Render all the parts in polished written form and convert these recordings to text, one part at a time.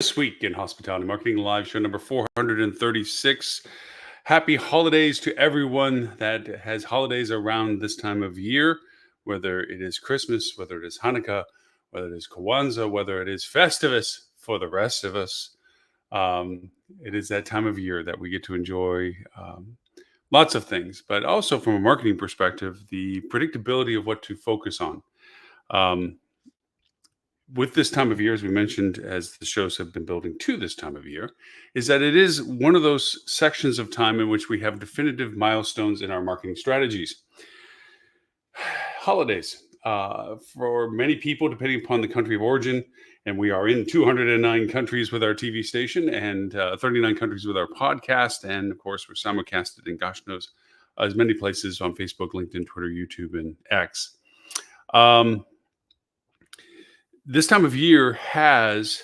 This week in Hospitality Marketing Live show number 436. Happy holidays to everyone that has holidays around this time of year, whether it is Christmas, whether it is Hanukkah, whether it is Kwanzaa, whether it is Festivus for the rest of us. It is that time of year that we get to enjoy lots of things, but also from a marketing perspective, the predictability of what to focus on. Um, with this time of year, as we mentioned, as the shows have been building to this time of year, is that it is one of those sections of time in which we have definitive milestones in our marketing strategies. Holidays. For many people, depending upon the country of origin, and we are in 209 countries with our TV station and 39 countries with our podcast. And of course, we're simulcasted in gosh knows as many places on Facebook, LinkedIn, Twitter, YouTube, and X. This time of year has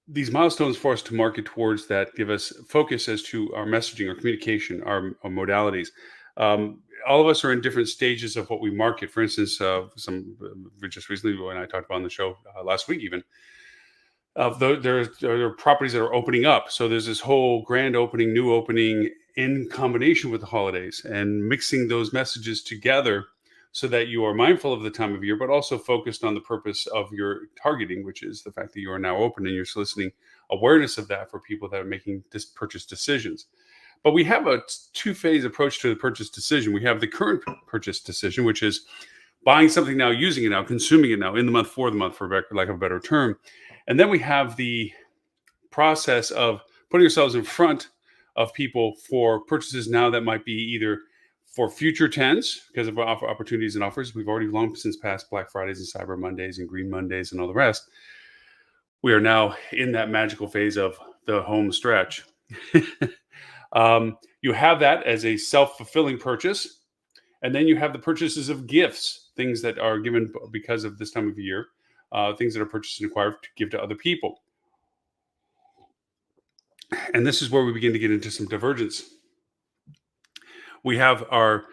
these milestones for us to market towards that give us focus as to our messaging, our communication, our modalities. All of us are in different stages of what we market. For instance, just recently when I talked about on the show last week, even there are properties that are opening up. So there's this whole grand opening, new opening in combination with the holidays, and mixing those messages together so that you are mindful of the time of year, but also focused on the purpose of your targeting, which is the fact that you are now open and you're soliciting awareness of that for people that are making purchase decisions. But we have a two-phase approach to the purchase decision. We have the current purchase decision, which is buying something now, using it now, consuming it now, in the month, for lack of a better term. And then we have the process of putting ourselves in front of people for purchases now that might be either for future tens because of opportunities and offers. We've already long since passed Black Fridays and Cyber Mondays and Green Mondays and all the rest. We are now in that magical phase of the home stretch. You have that as a self-fulfilling purchase. And then you have the purchases of gifts, things that are given because of this time of year, things that are purchased and acquired to give to other people. And this is where we begin to get into some divergence. We have our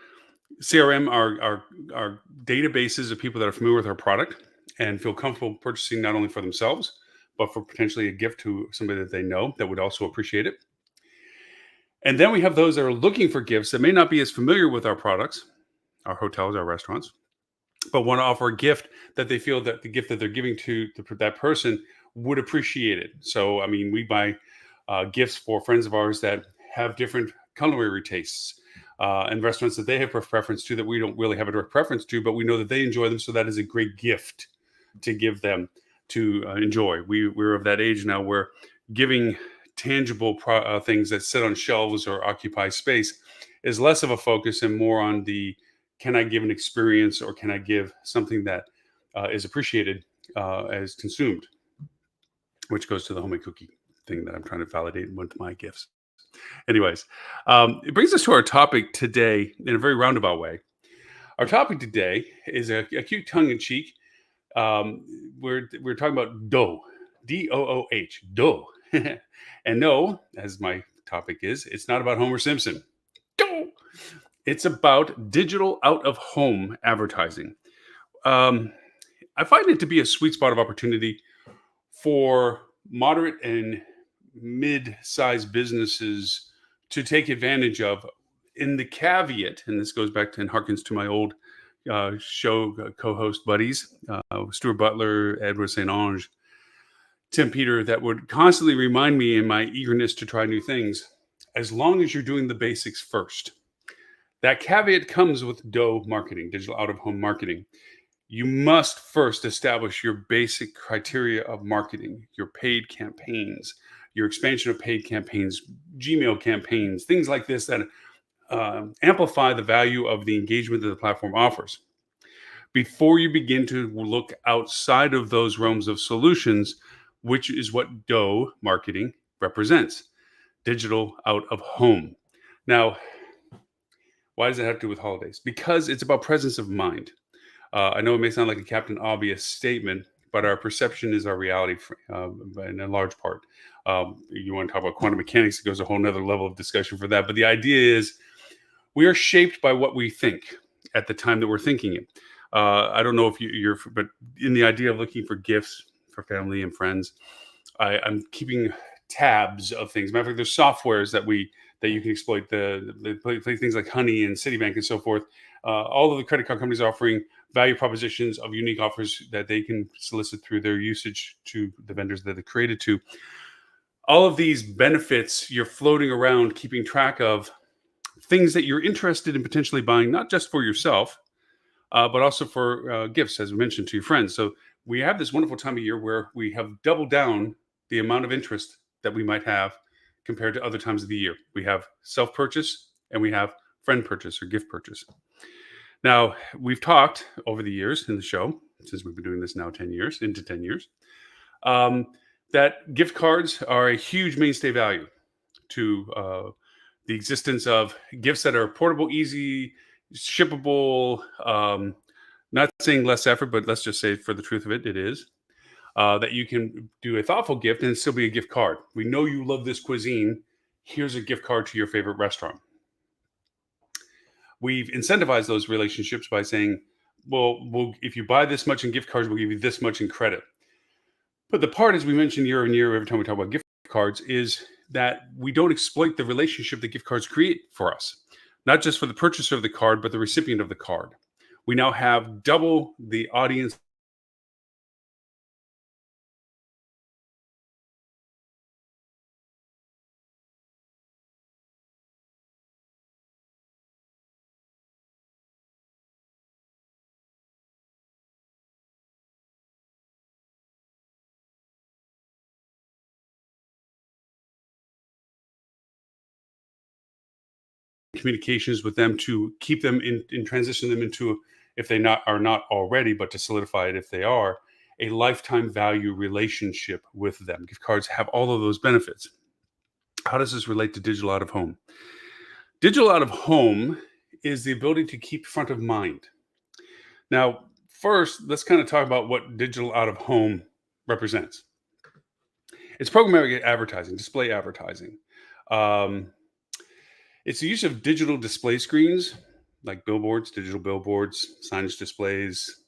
CRM, our databases of people that are familiar with our product and feel comfortable purchasing not only for themselves, but for potentially a gift to somebody that they know that would also appreciate it. And then we have those that are looking for gifts that may not be as familiar with our products, our hotels, our restaurants, but want to offer a gift that they feel that the gift that they're giving to that person would appreciate it. So, I mean, we buy gifts for friends of ours that have different culinary tastes and restaurants that they have preference to that we don't really have a direct preference to, but we know that they enjoy them. So that is a great gift to give them to enjoy. We're of that age now where giving tangible things that sit on shelves or occupy space is less of a focus and more on the, can I give an experience or can I give something that is appreciated as consumed, which goes to the homemade cookie thing that I'm trying to validate with my gifts. Anyways, it brings us to our topic today in a very roundabout way. Our topic today is a cute tongue-in-cheek. We're talking about DOOH, D-O-O-H, DOOH. And no, as my topic is, it's not about Homer Simpson. DOOH. It's about digital out-of-home advertising. I find it to be a sweet spot of opportunity for moderate and mid-sized businesses to take advantage of, in the caveat, and this goes back to and harkens to my old show co-host buddies, Stuart Butler, Edward St. Ange, Tim Peter, that would constantly remind me in my eagerness to try new things, as long as you're doing the basics first. That caveat comes with DOOH marketing, digital out-of-home marketing. You must first establish your basic criteria of marketing, your paid campaigns, your expansion of paid campaigns, Gmail campaigns, things like this that amplify the value of the engagement that the platform offers. Before you begin to look outside of those realms of solutions, which is what DOOH marketing represents, digital out of home. Now, why does it have to do with holidays? Because it's about presence of mind. I know it may sound like a Captain Obvious statement, but our perception is our reality in a large part. You want to talk about quantum mechanics, it goes a whole nother level of discussion for that. But the idea is we are shaped by what we think at the time that we're thinking it. I don't know if but in the idea of looking for gifts for family and friends. I'm keeping tabs of things. Matter of fact, there's softwares that you can exploit. Play things like Honey and Citibank and so forth. All of the credit card companies are offering value propositions of unique offers that they can solicit through their usage to the vendors that they created to. All of these benefits you're floating around, keeping track of things that you're interested in potentially buying, not just for yourself, but also for gifts, as we mentioned, to your friends. So we have this wonderful time of year where we have doubled down the amount of interest that we might have compared to other times of the year. We have self purchase and we have friend purchase or gift purchase. Now, we've talked over the years in the show, since we've been doing this now 10 years, into 10 years, um, that gift cards are a huge mainstay value to the existence of gifts that are portable, easy, shippable. Not saying less effort, but let's just say for the truth of it, it is. That you can do a thoughtful gift and still be a gift card. We know you love this cuisine. Here's a gift card to your favorite restaurant. We've incentivized those relationships by saying, well, if you buy this much in gift cards, we'll give you this much in credit. But the part, as we mentioned year on year, every time we talk about gift cards, is that we don't exploit the relationship that gift cards create for us, not just for the purchaser of the card, but the recipient of the card. We now have double the audience communications with them to keep them in transition them into, if they not are not already, but to solidify it if they are, a lifetime value relationship with them. Gift cards have all of those benefits. How does this relate to digital out of home? Digital out of home is the ability to keep front of mind. Now, first, let's kind of talk about what digital out of home represents. It's programmatic advertising, display advertising. Um, It's the use of digital display screens like billboards, digital billboards, signage displays,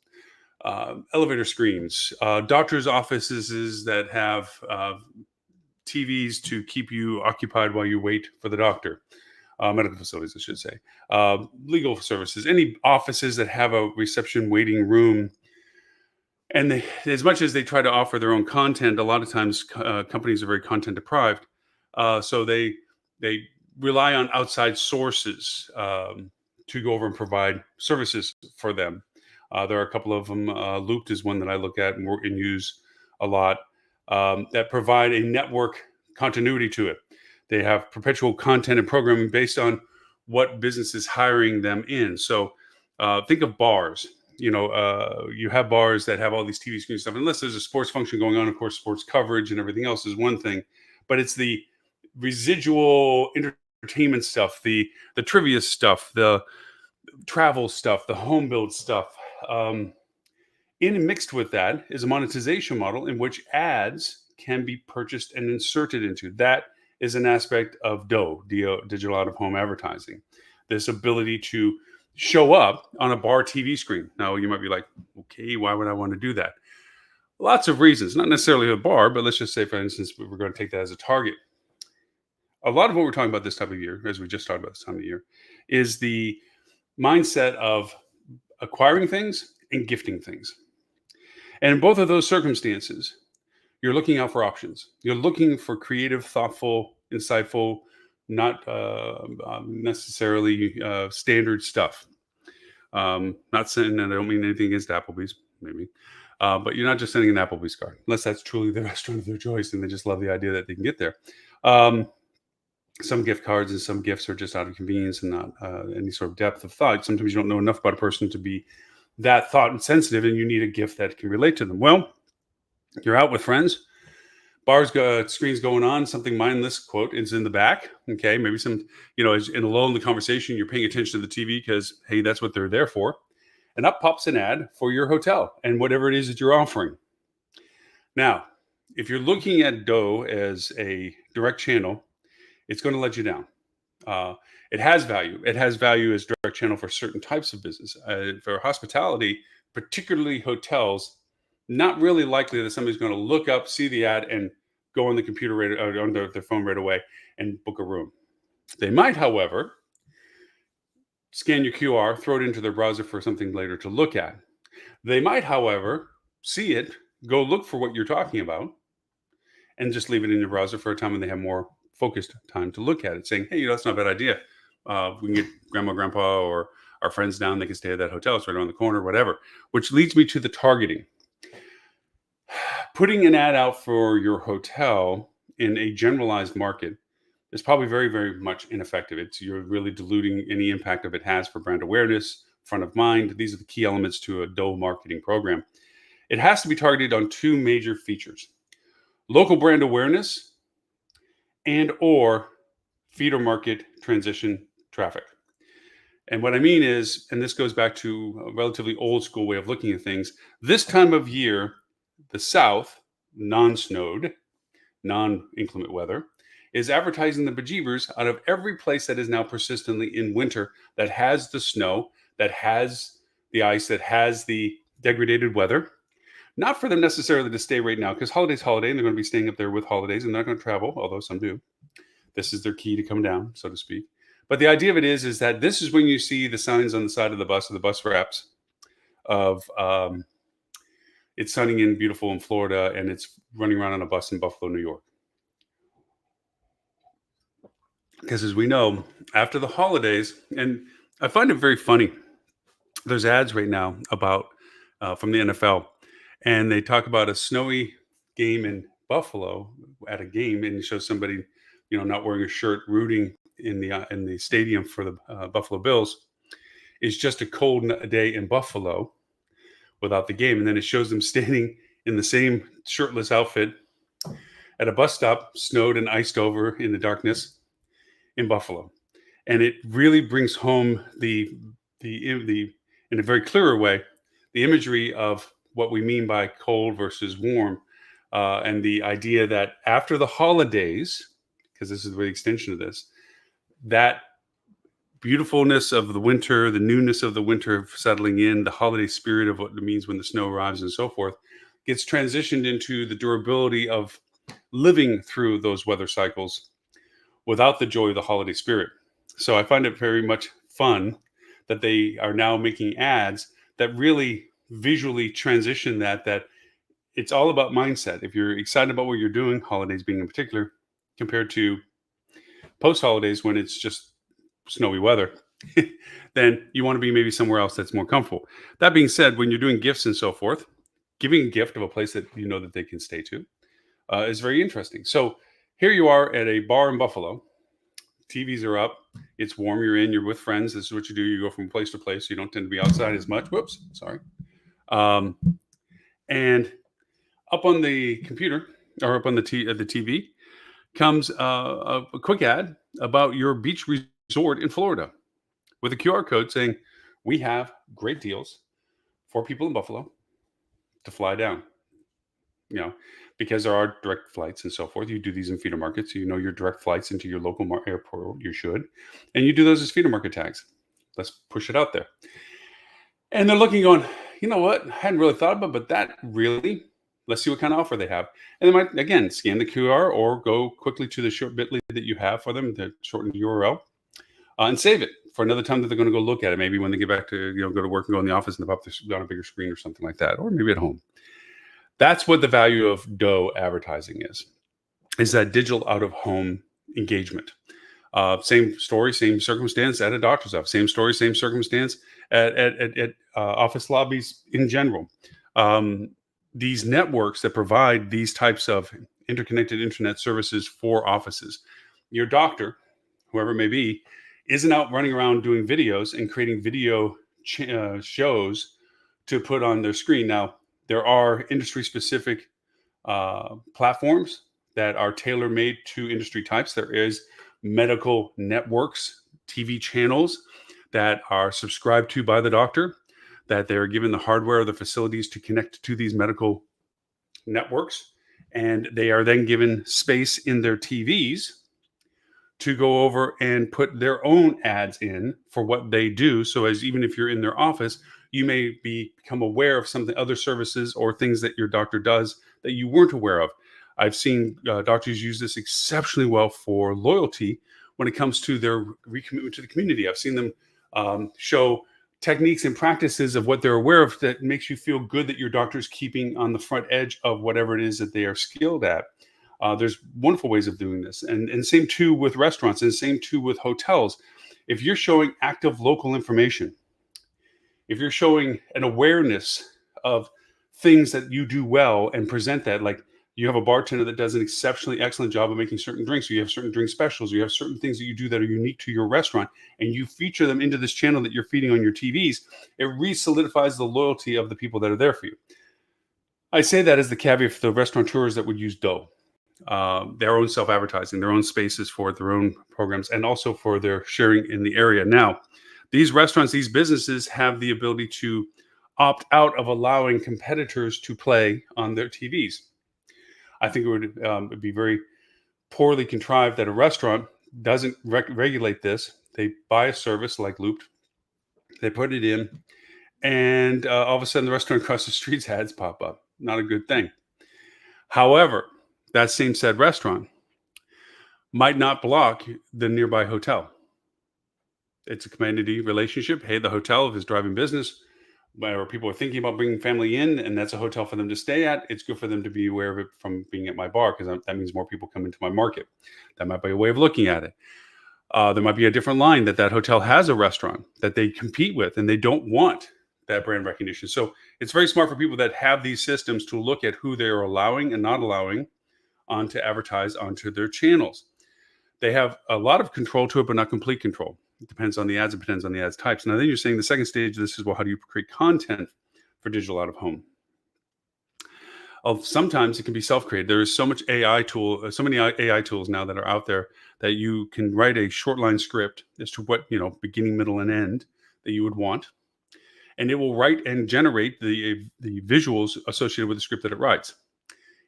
elevator screens, doctors' offices that have TVs to keep you occupied while you wait for the doctor, medical facilities, I should say, legal services, any offices that have a reception waiting room. And as much as they try to offer their own content, a lot of times companies are very content deprived. So they rely on outside sources to go over and provide services for them. There are a couple of them. Looped is one that I look at and use a lot, that provide a network continuity to it. They have perpetual content and programming based on what business is hiring them in. So think of bars. You have bars that have all these TV screen stuff. Unless there's a sports function going on, of course, sports coverage and everything else is one thing. But it's the residual entertainment stuff, the trivia stuff, the travel stuff, the home build stuff. In and mixed with that is a monetization model in which ads can be purchased and inserted into. That is an aspect of DOOH, digital out of home advertising. This ability to show up on a bar TV screen. Now you might be like, okay, why would I want to do that? Lots of reasons, not necessarily a bar, but let's just say, for instance, we're going to take that as a target. A lot of what we're talking about this time of year, as we just talked about this time of year, is the mindset of acquiring things and gifting things. And in both of those circumstances, you're looking out for options. You're looking for creative, thoughtful, insightful, not necessarily standard stuff. Not saying that I don't mean anything against Applebee's, maybe. But you're not just sending an Applebee's card, unless that's truly the restaurant of their choice and they just love the idea that they can get there. Some gift cards and some gifts are just out of convenience and not any sort of depth of thought. Sometimes you don't know enough about a person to be that thought and sensitive, and you need a gift that can relate to them. Well, you're out with friends, bars, screens going on, something mindless, quote, is in the back. Okay, maybe some, as in a lull in the conversation, you're paying attention to the TV because, hey, that's what they're there for. And up pops an ad for your hotel and whatever it is that you're offering. Now, if you're looking at DOOH as a direct channel, it's going to let you down. It has value. It has value as direct channel for certain types of business. For hospitality, particularly hotels, not really likely that somebody's going to look up, see the ad, and go on the computer on their phone right away and book a room. They might, however, scan your QR, throw it into their browser for something later to look at. They might, however, see it, go look for what you're talking about, and just leave it in your browser for a time when they have more focused time to look at it, saying, hey, that's not a bad idea. We can get grandma, grandpa, or our friends down. They can stay at that hotel. It's right around the corner, whatever. Which leads me to the targeting. Putting an ad out for your hotel in a generalized market is probably very, very much ineffective. You're really diluting any impact of it has for brand awareness, front of mind. These are the key elements to a DOOH marketing program. It has to be targeted on two major features: local brand awareness and or feeder market transition traffic. And what I mean is, and this goes back to a relatively old school way of looking at things, this time of year, the South, non-snowed, non-inclement weather, is advertising the bejeebers out of every place that is now persistently in winter, that has the snow, that has the ice, that has the degraded weather. Not for them necessarily to stay right now, because holiday's holiday, and they're going to be staying up there with holidays, and they're not going to travel, although some do. This is their key to come down, so to speak. But the idea of it is that this is when you see the signs on the side of the bus, or the bus wraps, of it's sunny and beautiful in Florida, and it's running around on a bus in Buffalo, New York. Because as we know, after the holidays, and I find it very funny, there's ads right now about from the NFL, and they talk about a snowy game in Buffalo at a game, and it shows somebody, not wearing a shirt, rooting in the stadium for the Buffalo Bills. Is just a cold day in Buffalo without the game, and then it shows them standing in the same shirtless outfit at a bus stop, snowed and iced over in the darkness in Buffalo. And it really brings home the in a very clearer way, the imagery of what we mean by cold versus warm, and the idea that after the holidays, because this is the extension of this, that beautifulness of the winter, the newness of the winter settling in, the holiday spirit of what it means when the snow arrives and so forth, gets transitioned into the durability of living through those weather cycles without the joy of the holiday spirit. So I find it very much fun that they are now making ads that really visually transition that it's all about mindset. If you're excited about what you're doing, holidays being in particular, compared to post holidays when it's just snowy weather, then you want to be maybe somewhere else that's more comfortable. That being said, when you're doing gifts and so forth, giving a gift of a place that you know that they can stay to is very interesting. So here you are at a bar in Buffalo. TVs are up. It's warm. You're with friends. This is what you do. You go from place to place. You don't tend to be outside as much. Whoops, sorry. And up on the computer, or up on the TV, comes a quick ad about your beach resort in Florida with a QR code saying, we have great deals for people in Buffalo to fly down. Because there are direct flights and so forth. You do these in feeder markets. So your direct flights into your local airport, you should. And you do those as feeder market tags. Let's push it out there. And they're looking going, you know what? I hadn't really thought about it, but that really, let's see what kind of offer they have. And they might, again, scan the QR or go quickly to the short bit.ly that you have for them, the shortened URL, and save it for another time that they're going to go look at it. Maybe when they get back to, go to work and go in the office and they're on a bigger screen or something like that, or maybe at home. That's what the value of DOOH advertising is that digital out-of-home engagement. Same story, same circumstance at a doctor's office. Same story, same circumstance at office lobbies in general. These networks that provide these types of interconnected internet services for offices. Your doctor, whoever it may be, isn't out running around doing videos and creating video shows to put on their screen. Now, there are industry-specific platforms that are tailor-made to industry types. There is medical networks, TV channels that are subscribed to by the doctor, that they're given the hardware or the facilities to connect to these medical networks. And they are then given space in their TVs to go over and put their own ads in for what they do. So as even if you're in their office, You may become aware of something, other services or things that your doctor does that you weren't aware of. I've seen doctors use this exceptionally well for loyalty when it comes to their recommitment to the community. I've seen them show techniques and practices of what they're aware of that makes you feel good that your doctor's keeping on the front edge of whatever it is that they are skilled at. There's wonderful ways of doing this, and same too with restaurants, and same too with hotels. If you're showing active local information, if you're showing an awareness of things that you do well and present that, like you have a bartender that does an exceptionally excellent job of making certain drinks, or you have certain drink specials, or you have certain things that you do that are unique to your restaurant, and you feature them into this channel that you're feeding on your TVs, it re-solidifies the loyalty of the people that are there for you. I say that as the caveat for the restaurateurs that would use DOOH, their own self-advertising, their own spaces for their own programs, and also for their sharing in the area. Now, these restaurants, these businesses have the ability to opt out of allowing competitors to play on their TVs. I think it would be very poorly contrived that a restaurant doesn't regulate this. They buy a service like Looped, they put it in, and all of a sudden the restaurant across the street's ads pop up. Not a good thing. However, that same said restaurant might not block the nearby hotel. It's a commodity relationship. Hey, the hotel, if it's driving business, where people are thinking about bringing family in, and that's a hotel for them to stay at, it's good for them to be aware of it from being at my bar, because that means more people come into my market. That might be a way of looking at it. There might be a different line that hotel has a restaurant that they compete with, and they don't want that brand recognition. So it's very smart for people that have these systems to look at who they're allowing and not allowing to advertise onto their channels. They have a lot of control to it, but not complete control. It depends on the ads. It depends on the ads types. Now, then you're saying the second stage of this is, well, how do you create content for digital out of home? Sometimes it can be self-created. There is so much so many AI tools now that are out there that you can write a short line script as to what, beginning, middle, and end that you would want, and it will write and generate the visuals associated with the script that it writes.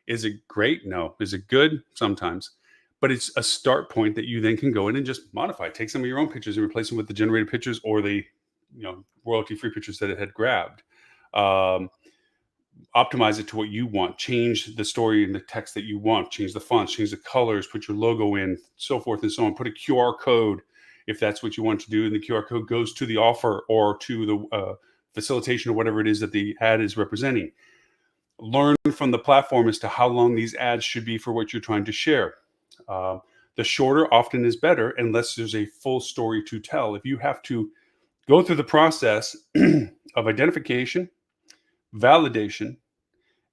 Is it great? No. Is it good? Sometimes. But it's a start point that you then can go in and just modify. Take some of your own pictures and replace them with the generated pictures or the royalty-free pictures that it had grabbed. Optimize it to what you want. Change the story and the text that you want. Change the fonts, change the colors, put your logo in, so forth and so on. Put a QR code if that's what you want to do, and the QR code goes to the offer or to the facilitation or whatever it is that the ad is representing. Learn from the platform as to how long these ads should be for what you're trying to share. The shorter often is better, unless there's a full story to tell. If you have to go through the process of identification, validation,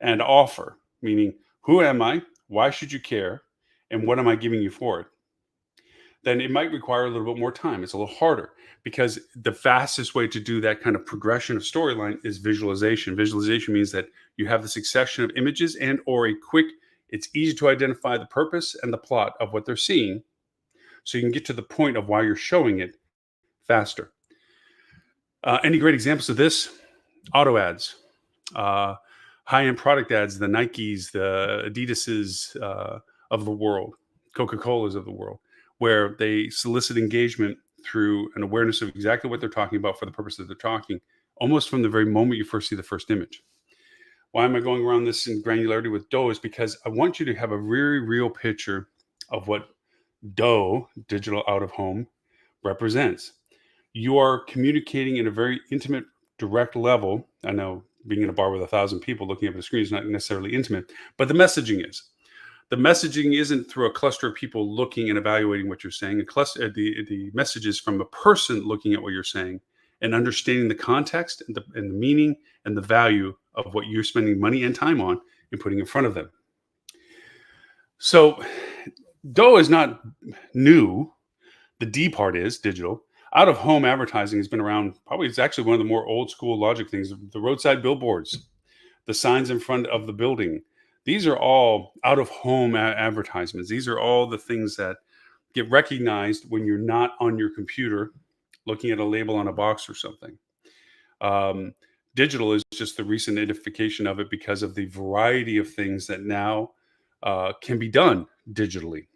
and offer, meaning who am I, why should you care, and what am I giving you for it, then it might require a little bit more time. It's a little harder, because the fastest way to do that kind of progression of storyline is visualization. Visualization means that you have the succession of images and or it's easy to identify the purpose and the plot of what they're seeing, so you can get to the point of why you're showing it faster. Any great examples of this? Auto ads, high-end product ads, the Nikes, the Adidases of the world, Coca-Colas of the world, where they solicit engagement through an awareness of exactly what they're talking about for the purpose that they're talking, almost from the very moment you first see the first image. Why am I going around this in granularity with DOOH? Is because I want you to have a very real picture of what DOOH, digital out of home, represents. You are communicating in a very intimate, direct level. I know being in a bar with 1,000 people looking up at a screen is not necessarily intimate, but the messaging is. The messaging isn't through a cluster of people looking and evaluating what you're saying. The message is from a person looking at what you're saying and understanding the context and the meaning and the value of what you're spending money and time on and putting in front of them. So DOOH is not new. The D part is digital. Out of home advertising has been around. Probably it's actually one of the more old school logic things. The roadside billboards, the signs in front of the building. These are all out of home advertisements. These are all the things that get recognized when you're not on your computer looking at a label on a box or something. Digital is just the recent identification of it because of the variety of things that now can be done digitally.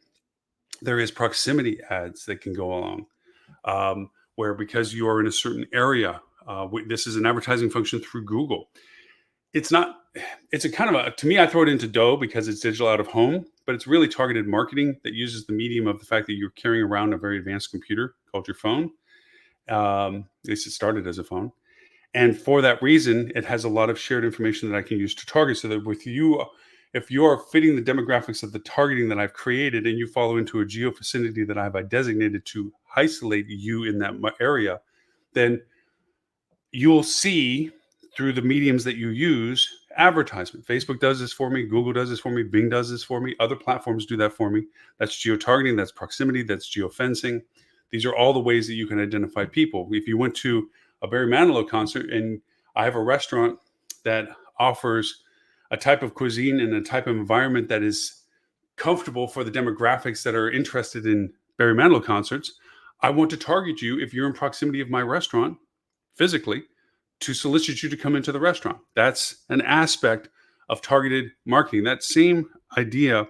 There is proximity ads that can go along, where because you are in a certain area This is an advertising function through Google. It's not. It's a kind of a. To me, I throw it into DOOH because it's digital out of home, but it's really targeted marketing that uses the medium of the fact that you're carrying around a very advanced computer called your phone. At least it started as a phone. And for that reason, it has a lot of shared information that I can use to target so that with you, if you're fitting the demographics of the targeting that I've created and you follow into a geo vicinity that I've designated to isolate you in that area, then you'll see through the mediums that you use advertisement. Facebook does this for me. Google does this for me. Bing does this for me. Other platforms do that for me. That's geo-targeting. That's proximity. That's geo-fencing. These are all the ways that you can identify people. If you went to a Barry Manilow concert and I have a restaurant that offers a type of cuisine and a type of environment that is comfortable for the demographics that are interested in Barry Manilow concerts, I want to target you if you're in proximity of my restaurant physically to solicit you to come into the restaurant. That's an aspect of targeted marketing. That same idea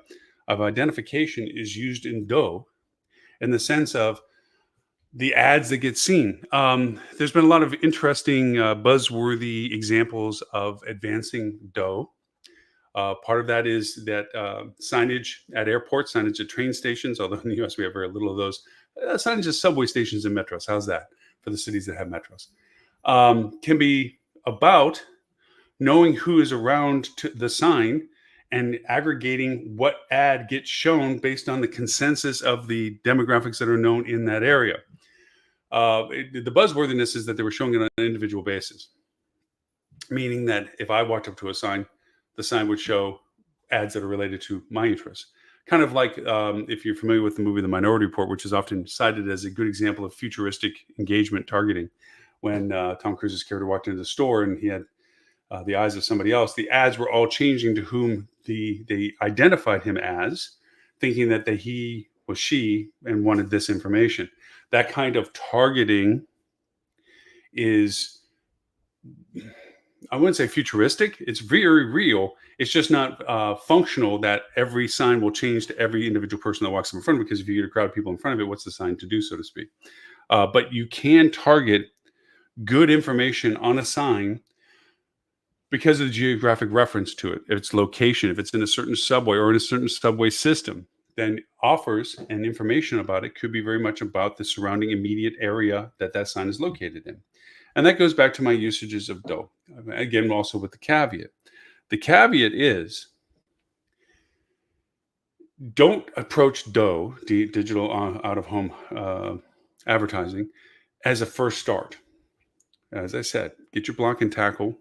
of identification is used in DOOH in the sense of the ads that get seen. There's been a lot of interesting, buzzworthy examples of advancing DOOH. Part of that is that signage at airports, signage at train stations, although in the US we have very little of those. Signage at subway stations and metros. How's that for the cities that have metros? Can be about knowing who is around the sign and aggregating what ad gets shown based on the consensus of the demographics that are known in that area. The buzzworthiness is that they were showing it on an individual basis, meaning that if I walked up to a sign, the sign would show ads that are related to my interests. Kind of like if you're familiar with the movie The Minority Report, which is often cited as a good example of futuristic engagement targeting. When Tom Cruise's character walked into the store and he had the eyes of somebody else, the ads were all changing to whom they identified him as, thinking that he was she and wanted this information. That kind of targeting is, I wouldn't say futuristic. It's very real. It's just not functional that every sign will change to every individual person that walks in front of it, because if you get a crowd of people in front of it, what's the sign to do, so to speak? But you can target good information on a sign because of the geographic reference to it, its location, if it's in a certain subway or in a certain subway system, then offers and information about it could be very much about the surrounding immediate area that sign is located in. And that goes back to my usages of DOOH. Again, also with the caveat. The caveat is don't approach DOOH, digital out-of-home advertising, as a first start. As I said, get your block and tackle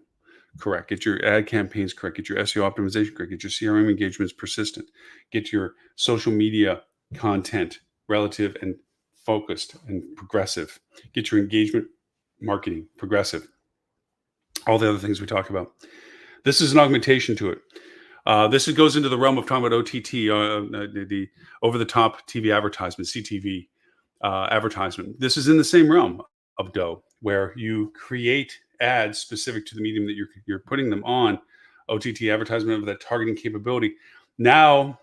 correct. Get your ad campaigns correct. Get your SEO optimization correct. Get your CRM engagements persistent. Get your social media content relative and focused and progressive. Get your engagement marketing progressive. All the other things we talk about. This is an augmentation to it. This goes into the realm of talking about OTT, the over-the-top TV advertisement, CTV advertisement. This is in the same realm of DOOH, where you create ads specific to the medium that you're putting them on. OTT advertisement with that targeting capability. Now,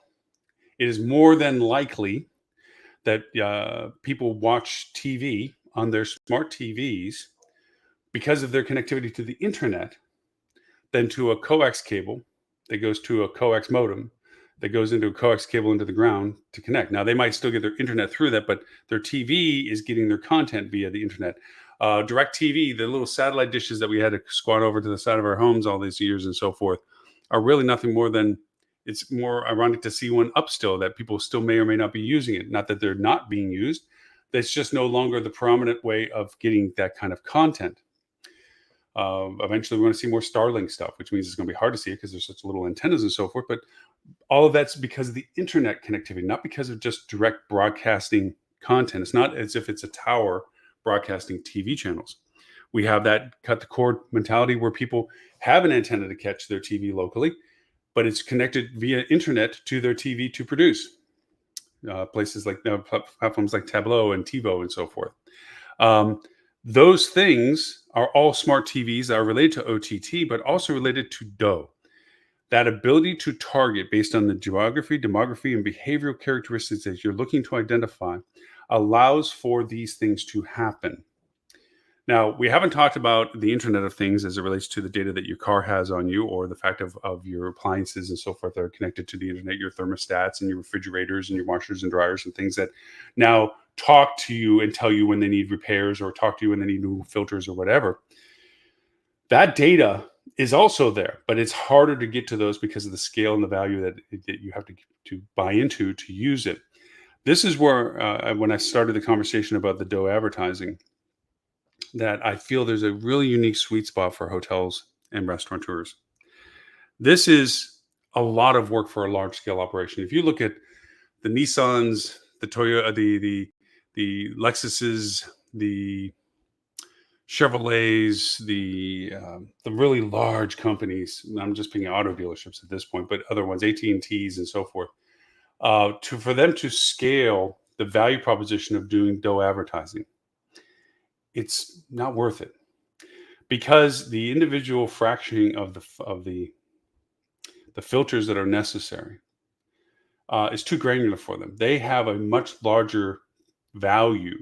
it is more than likely that people watch TV on their smart TVs because of their connectivity to the internet than to a coax cable that goes to a coax modem that goes into a coax cable into the ground to connect. Now, they might still get their internet through that, but their TV is getting their content via the internet. Direct TV, the little satellite dishes that we had to squat over to the side of our homes all these years and so forth, are really nothing more than, it's more ironic to see one up still, that people still may or may not be using it. Not that they're not being used. That's just no longer the prominent way of getting that kind of content. Eventually, we're going to see more Starlink stuff, which means it's going to be hard to see it because there's such little antennas and so forth. But all of that's because of the internet connectivity, not because of just direct broadcasting content. It's not as if it's a tower broadcasting TV channels. We have that cut the cord mentality where people have an antenna to catch their TV locally, but it's connected via internet to their TV to produce. Places like platforms like Tableau and TiVo and so forth. Those things are all smart TVs that are related to OTT, but also related to DOOH. That ability to target based on the geography, demography, and behavioral characteristics that you're looking to identify allows for these things to happen. Now, we haven't talked about the Internet of Things as it relates to the data that your car has on you, or the fact of your appliances and so forth that are connected to the internet, your thermostats and your refrigerators and your washers and dryers and things that now talk to you and tell you when they need repairs, or talk to you when they need new filters or whatever. That data is also there, but it's harder to get to those because of the scale and the value that you have to buy into to use it. This is where, when I started the conversation about the dough advertising, that I feel there's a really unique sweet spot for hotels and restaurateurs. This is a lot of work for a large scale operation. If you look at the Nissans, the Toyota, the Lexuses, the Chevrolets, the really large companies. I'm just picking auto dealerships at this point, but other ones, AT&Ts and so forth. To for them to scale the value proposition of doing dough advertising, it's not worth it, because the individual fractioning of the filters that are necessary is too granular for them. They have a much larger value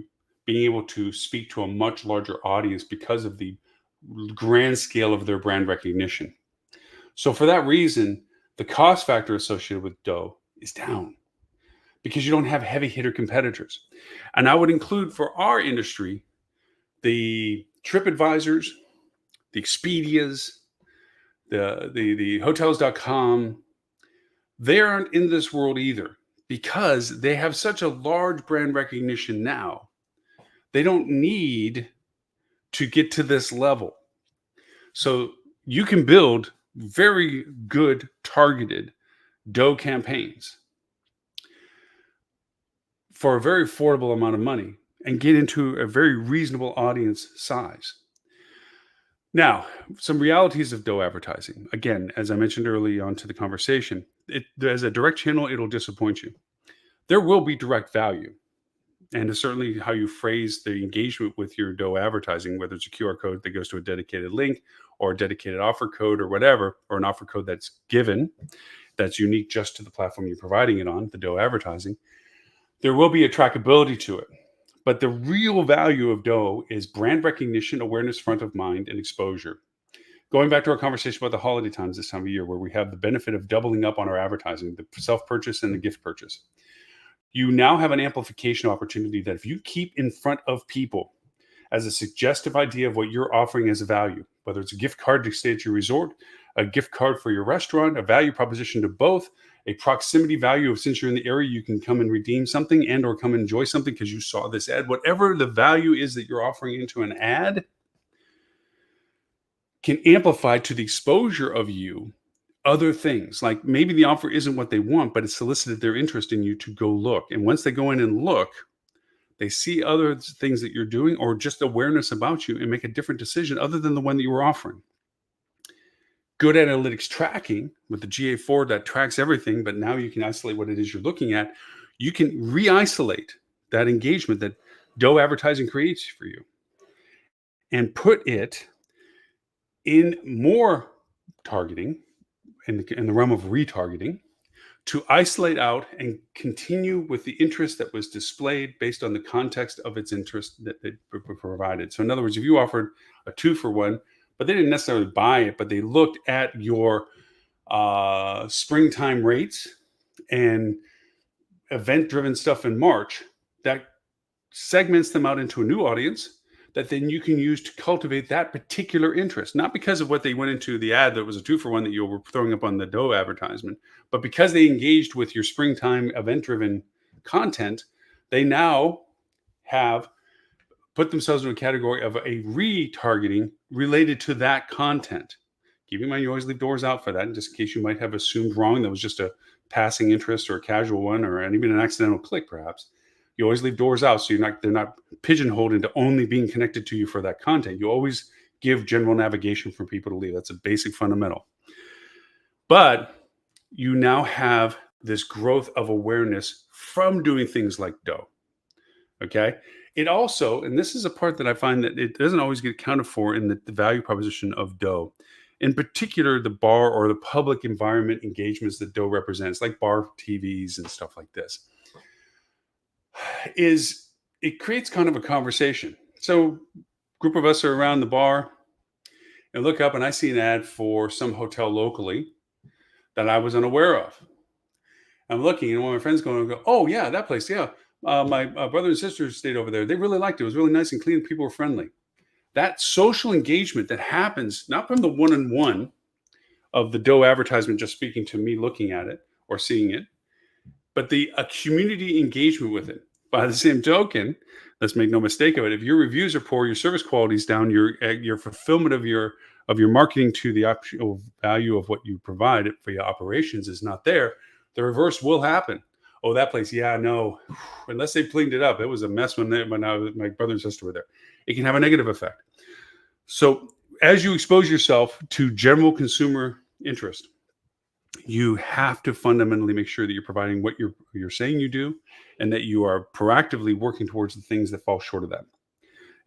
being able to speak to a much larger audience because of the grand scale of their brand recognition. So for that reason, the cost factor associated with dough is down because you don't have heavy hitter competitors. And I would include for our industry the TripAdvisors, the Expedias, the hotels.com. They aren't in this world either because they have such a large brand recognition now. They don't need to get to this level. So you can build very good targeted dough campaigns for a very affordable amount of money and get into a very reasonable audience size. Now, some realities of dough advertising. Again, as I mentioned early on to the conversation, as a direct channel, it'll disappoint you. There will be direct value. And it's certainly how you phrase the engagement with your dough advertising, whether it's a QR code that goes to a dedicated link or a dedicated offer code or whatever, or an offer code that's given that's unique just to the platform you're providing it on, the dough advertising. There will be a trackability to it. But the real value of dough is brand recognition, awareness, front of mind, and exposure. Going back to our conversation about the holiday times this time of year, where we have the benefit of doubling up on our advertising, the self-purchase and the gift purchase. You now have an amplification opportunity that if you keep in front of people as a suggestive idea of what you're offering as a value, whether it's a gift card to stay at your resort, a gift card for your restaurant, a value proposition to both, a proximity value of since you're in the area, you can come and redeem something and or come and enjoy something because you saw this ad. Whatever the value is that you're offering into an ad can amplify to the exposure of you other things. Like maybe the offer isn't what they want, but it solicited their interest in you to go look. And once they go in and look, they see other things that you're doing or just awareness about you and make a different decision other than the one that you were offering. Good analytics tracking with the GA4 that tracks everything, but now you can isolate what it is you're looking at. You can re-isolate that engagement that dough advertising creates for you and put it in more targeting in the realm of retargeting to isolate out and continue with the interest that was displayed based on the context of its interest that it provided. So in other words, if you offered a 2-for-1, but they didn't necessarily buy it, but they looked at your springtime rates and event-driven stuff in March, that segments them out into a new audience that then you can use to cultivate that particular interest, not because of what they went into the ad that was a 2-for-1 that you were throwing up on the dough advertisement, but because they engaged with your springtime event-driven content. They now have put themselves in a category of a retargeting related to that content. Keep in mind, you always leave doors out for that, in just in case you might have assumed wrong that was just a passing interest or a casual one or even an accidental click, perhaps. You always leave doors out so they're not pigeonholed into only being connected to you for that content. You always give general navigation for people to leave. That's a basic fundamental. But you now have this growth of awareness from doing things like dough. Okay. It also, and this is a part that I find that it doesn't always get accounted for in the value proposition of dough. In particular, the bar or the public environment engagements that dough represents, like bar TVs and stuff like this, is it creates kind of a conversation. So Group of us are around the bar and look up, and I see an ad for some hotel locally that I was unaware of. I'm looking, and one of my friends go, "Oh yeah, that place, yeah. My brother and sister stayed over there. They really liked it. It was really nice and clean. People were friendly." That social engagement that happens not from the one-on-one of the DOOH advertisement just speaking to me looking at it or seeing it, but a community engagement with it. By the same token, let's make no mistake of it. If your reviews are poor, your service quality is down, your fulfillment of your marketing to the actual value of what you provide for your operations is not there. The reverse will happen. Oh, that place, yeah, no. Unless they cleaned it up, it was a mess when my brother and sister were there. It can have a negative effect. So, as you expose yourself to general consumer interest, you have to fundamentally make sure that you're providing what you're saying you do, and that you are proactively working towards the things that fall short of that.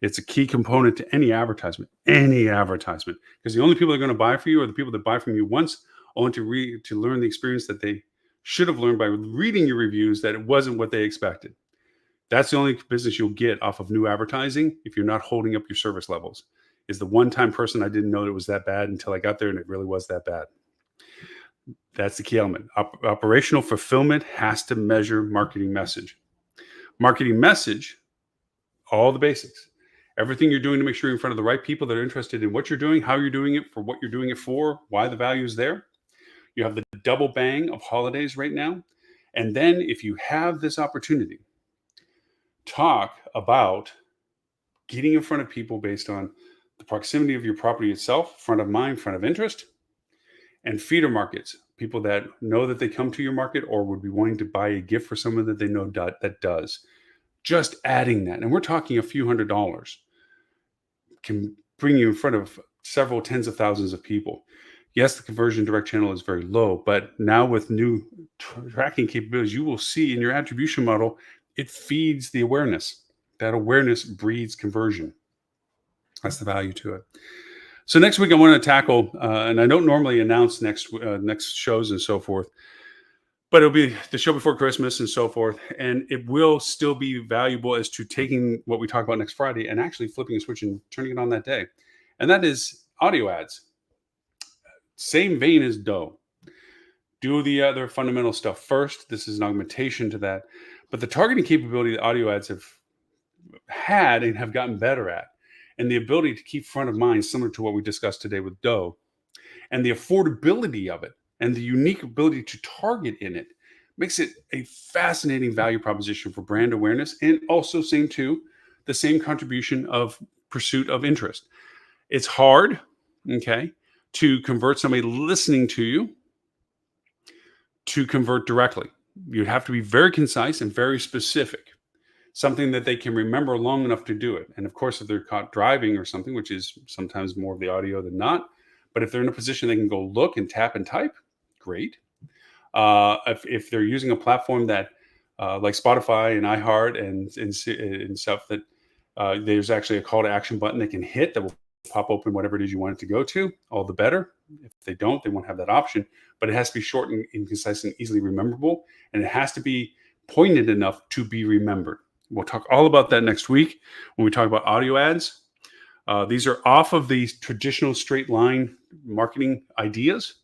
It's a key component to any advertisement, because the only people that are going to buy for you are the people that buy from you once, only to learn the experience that they should have learned by reading your reviews that it wasn't what they expected. That's the only business you'll get off of new advertising if you're not holding up your service levels. Is the one-time person I didn't know it was that bad until I got there and it really was that bad. That's the key element. Operational fulfillment has to measure marketing message. Marketing message, all the basics. Everything you're doing to make sure you're in front of the right people that are interested in what you're doing, how you're doing it, for what you're doing it for, why the value is there. You have the double bang of holidays right now. And then if you have this opportunity, talk about getting in front of people based on the proximity of your property itself, front of mind, front of interest, and feeder markets, people that know that they come to your market or would be wanting to buy a gift for someone that they know that does. Just adding that, and we're talking a few $100s, can bring you in front of several tens of thousands of people. Yes, the conversion direct channel is very low, but now with new tracking capabilities, you will see in your attribution model, it feeds the awareness. That awareness breeds conversion. That's the value to it. So next week I want to tackle, and I don't normally announce next shows and so forth, but it'll be the show before Christmas and so forth, and it will still be valuable as to taking what we talk about next Friday and actually flipping a switch and turning it on that day, and that is audio ads. Same vein as DOOH. Do the other fundamental stuff first. This is an augmentation to that, but the targeting capability that audio ads have had and have gotten better at, and the ability to keep front of mind, similar to what we discussed today with DOOH, and the affordability of it, and the unique ability to target in it, makes it a fascinating value proposition for brand awareness, and also the same contribution of pursuit of interest. It's hard, okay, to convert somebody listening to you to convert directly. You'd have to be very concise and very specific. Something that they can remember long enough to do it. And of course, if they're caught driving or something, which is sometimes more of the audio than not, but if they're in a position they can go look and tap and type, great. If they're using a platform that like Spotify and iHeart and stuff, that there's actually a call to action button they can hit that will pop open whatever it is you want it to go to, all the better. If they don't, they won't have that option, but it has to be short and concise and easily rememberable. And it has to be poignant enough to be remembered. We'll talk all about that next week when we talk about audio ads. These are off of the traditional straight line marketing ideas.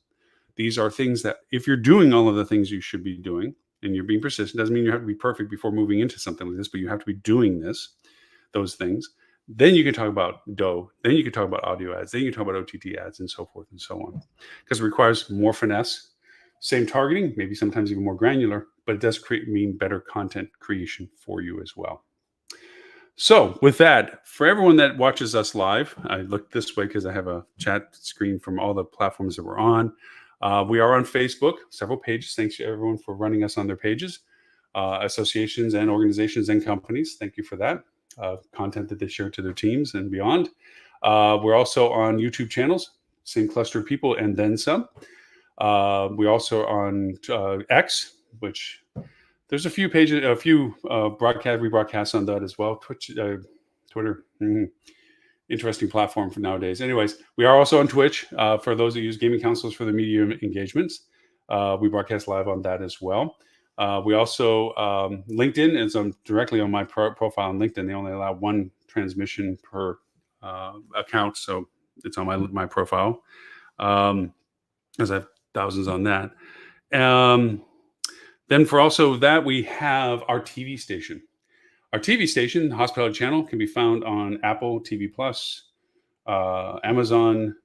These are things that if you're doing all of the things you should be doing and you're being persistent, doesn't mean you have to be perfect before moving into something like this, but you have to be doing those things. Then you can talk about DOOH. Then you can talk about audio ads. Then you can talk about OTT ads and so forth and so on. Because it requires more finesse, same targeting, maybe sometimes even more granular, but it does mean better content creation for you as well. So with that, for everyone that watches us live, I look this way because I have a chat screen from all the platforms that we're on. We are on Facebook, several pages. Thanks to everyone for running us on their pages, associations and organizations and companies. Thank you for that. Content that they share to their teams and beyond. We're also on YouTube channels, same cluster of people and then some. We also are on X, which there's a few pages, rebroadcasts on that as well. Twitter, interesting platform for nowadays. Anyways, we are also on Twitch for those that use gaming consoles for the media engagements. We broadcast live on that as well. We also LinkedIn is directly on my profile on LinkedIn. They only allow one transmission per account, so it's on my profile. As I have thousands on that. Then for also that, we have our TV station. Our TV station, Hospitality Channel, can be found on Apple TV Plus, Amazon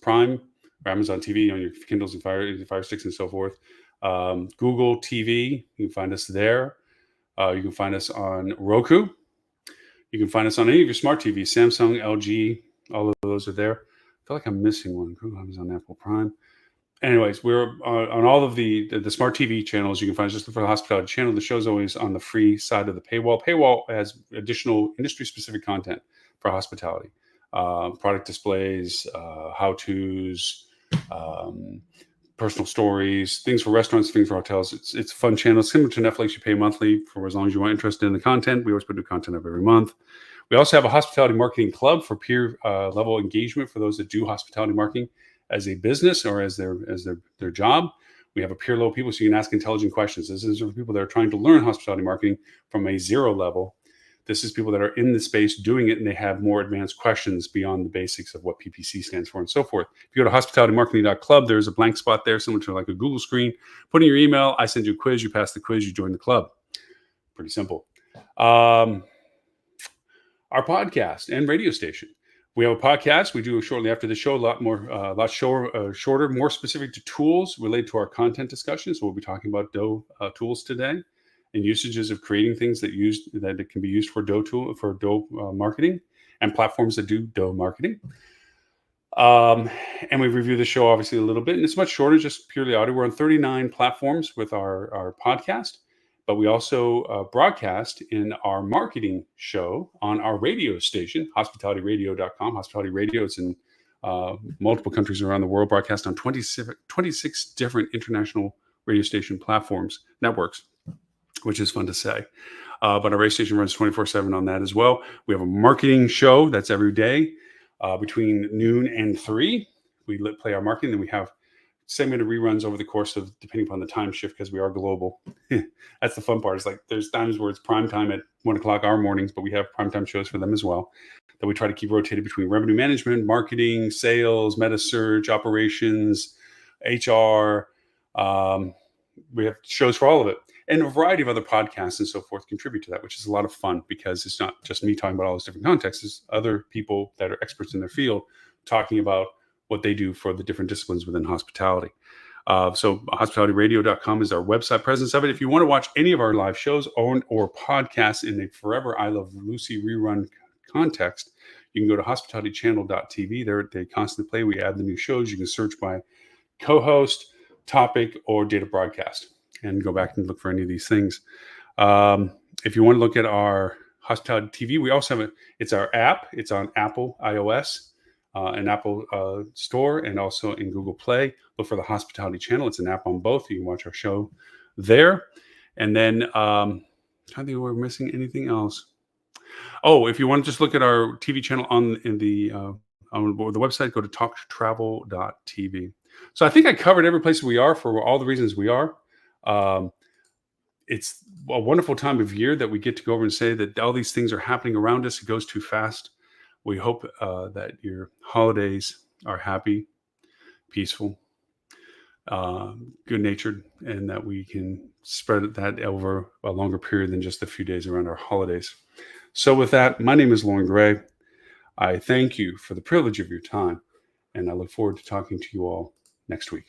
Prime, or Amazon TV on your Kindles and Fire Sticks and so forth. Google TV, you can find us there. You can find us on Roku. You can find us on any of your smart TVs, Samsung, LG, all of those are there. I feel like I'm missing one. Google, Amazon, Apple Prime. Anyways, we're on all of the smart TV channels. You can find us just for the Hospitality Channel. The show's always on the free side of the paywall. Paywall has additional industry-specific content for hospitality, product displays, how-tos, personal stories, things for restaurants, things for hotels. It's a fun channel, similar to Netflix. You pay monthly for as long as you are interested in the content. We always put new content up every month. We also have a hospitality marketing club for peer level engagement for those that do hospitality marketing as a business or as their job. We have a peer level people, so you can ask intelligent questions. This is for people that are trying to learn hospitality marketing from a zero level. This is people that are in the space doing it, and they have more advanced questions beyond the basics of what PPC stands for and so forth. If you go to hospitalitymarketing.club, there's a blank spot there, similar to like a Google screen. Put in your email, I send you a quiz, you pass the quiz, you join the club. Pretty simple. Our podcast and radio station. We have a podcast we do shortly after the show, a lot shorter, more specific to tools related to our content discussions. So we'll be talking about DOOH tools today and usages of creating things that it can be used for DOOH marketing and platforms that do DOOH marketing. And we review the show obviously a little bit, and it's much shorter, just purely audio. We're on 39 platforms with our podcast. But we also broadcast in our marketing show on our radio station, hospitalityradio.com. Hospitality Radio is in multiple countries around the world, broadcast on 26 different international radio station platforms, networks, which is fun to say. But our radio station runs 24/7 on that as well. We have a marketing show that's every day between noon and 3. We play our marketing, then we have segmented reruns over the course of, depending upon the time shift, because we are global. That's the fun part. It's like there's times where it's prime time at 1 o'clock our mornings, but we have primetime shows for them as well that we try to keep rotated between revenue management, marketing, sales, meta search, operations, HR. We have shows for all of it. And a variety of other podcasts and so forth contribute to that, which is a lot of fun because it's not just me talking about all those different contexts. It's other people that are experts in their field talking about what they do for the different disciplines within hospitality. So hospitalityradio.com is our website presence of it. If you want to watch any of our live shows or podcasts in a Forever I Love Lucy rerun context, you can go to hospitalitychannel.tv. There they constantly play. We add the new shows. You can search by co-host, topic, or date of broadcast and go back and look for any of these things. If you want to look at our Hospitality TV, we also have it's our app. It's on Apple iOS. An Apple store and also in Google Play. Look for the Hospitality Channel. It's an app on both. You can watch our show there. And then, I don't think we're missing anything else. Oh, if you want to just look at our TV channel on the website, go to talktravel.tv. So I think I covered every place we are for all the reasons we are. It's a wonderful time of year that we get to go over and say that all these things are happening around us. It goes too fast. We hope that your holidays are happy, peaceful, good-natured, and that we can spread that over a longer period than just a few days around our holidays. So with that, my name is Lauren Gray. I thank you for the privilege of your time, and I look forward to talking to you all next week.